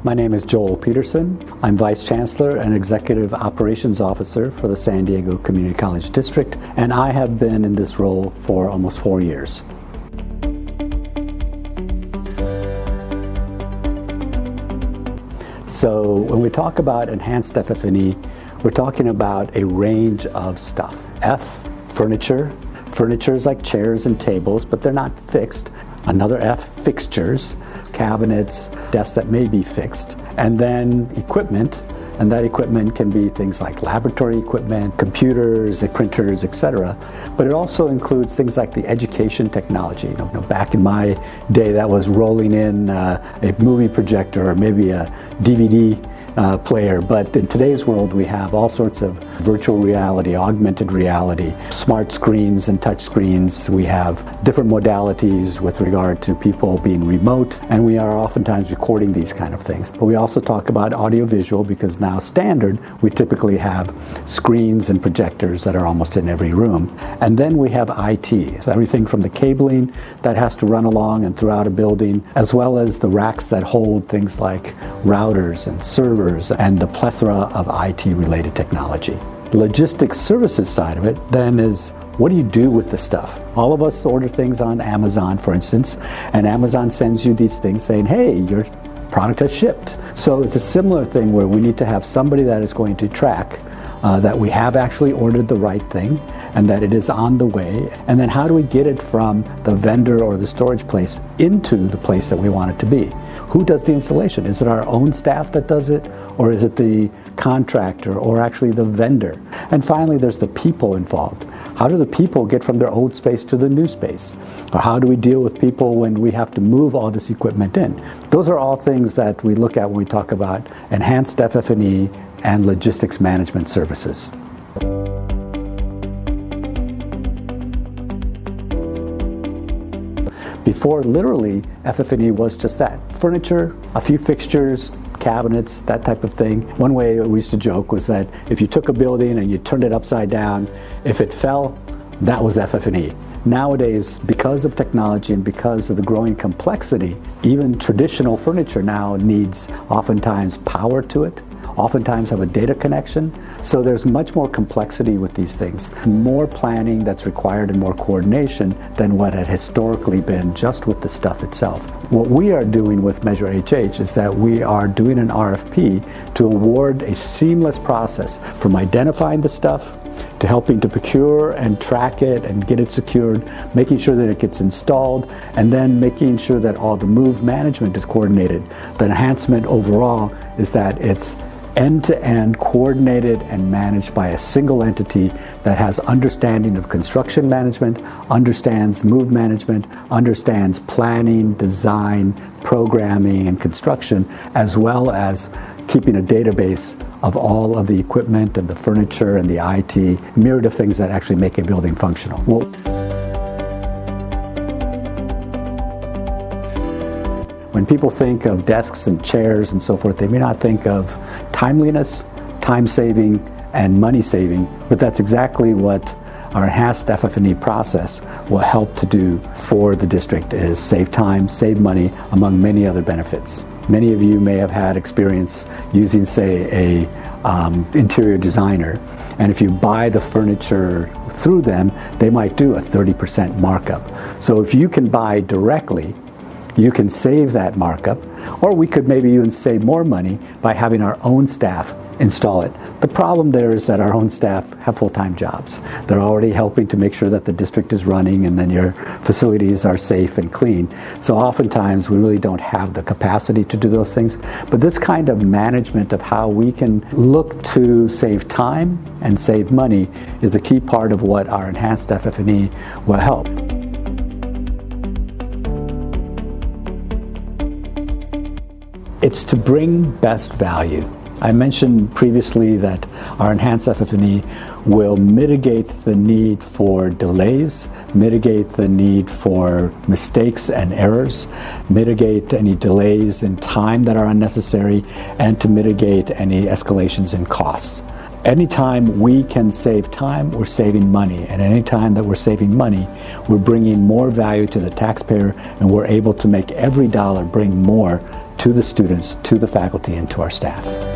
My name is Joel Peterson. I'm Vice Chancellor and Executive Operations Officer for the San Diego Community College District, and I have been in this role for almost 4 years. So when we talk about enhanced FF&E, we're talking about a range of stuff. F, furniture. Furniture is like chairs and tables, but they're not fixed. Another F, fixtures, cabinets, desks that may be fixed. And then equipment, and that equipment can be things like laboratory equipment, computers, printers, etc. But it also includes things like the education technology. Back in my day, that was rolling in a movie projector or maybe a DVD player, but in today's world we have all sorts of virtual reality, augmented reality, smart screens and touch screens. We have different modalities with regard to people being remote, and we are oftentimes recording these kind of things. But we also talk about audiovisual because now standard we typically have screens and projectors that are almost in every room. And then we have IT, so everything from the cabling that has to run along and throughout a building, as well as the racks that hold things like routers and servers and the plethora of IT-related technology. The logistics services side of it then is, what do you do with the stuff? All of us order things on Amazon, for instance, and Amazon sends you these things saying, hey, your product has shipped. So it's a similar thing where we need to have somebody that is going to track that we have actually ordered the right thing and that it is on the way. And then how do we get it from the vendor or the storage place into the place that we want it to be? Who does the installation? Is it our own staff that does it? Or is it the contractor or actually the vendor? And finally, there's the people involved. How do the people get from their old space to the new space? Or how do we deal with people when we have to move all this equipment in? Those are all things that we look at when we talk about enhanced FF&E and logistics management services. Before, literally, FF&E was just that. Furniture, a few fixtures, cabinets, that type of thing. One way we used to joke was that if you took a building and you turned it upside down, if it fell, that was FF&E. Nowadays, because of technology and because of the growing complexity, even traditional furniture now needs oftentimes power to it, oftentimes have a data connection. So there's much more complexity with these things. More planning that's required and more coordination than what had historically been just with the stuff itself. What we are doing with Measure HH is that we are doing an RFP to award a seamless process from identifying the stuff to helping to procure and track it and get it secured, making sure that it gets installed, and then making sure that all the move management is coordinated. The enhancement overall is that it's end-to-end coordinated and managed by a single entity that has understanding of construction management, understands move management, understands planning, design, programming, and construction, as well as keeping a database of all of the equipment and the furniture and the IT, myriad of things that actually make a building functional. When people think of desks and chairs and so forth, they may not think of timeliness, time saving, and money saving, but that's exactly what our enhanced FF&E process will help to do for the district, is save time, save money, among many other benefits. Many of you may have had experience using, say, a interior designer, and if you buy the furniture through them, they might do a 30% markup. So if you can buy directly, you can save that markup, or we could maybe even save more money by having our own staff install it. The problem there is that our own staff have full-time jobs. They're already helping to make sure that the district is running and then your facilities are safe and clean. So oftentimes we really don't have the capacity to do those things. But this kind of management of how we can look to save time and save money is a key part of what our enhanced FF&E will help. It's to bring best value. I mentioned previously that our enhanced FF&E will mitigate the need for delays, mitigate the need for mistakes and errors, mitigate any delays in time that are unnecessary, and to mitigate any escalations in costs. Anytime we can save time, we're saving money. And any time that we're saving money, we're bringing more value to the taxpayer, and we're able to make every dollar bring more to the students, to the faculty, and to our staff.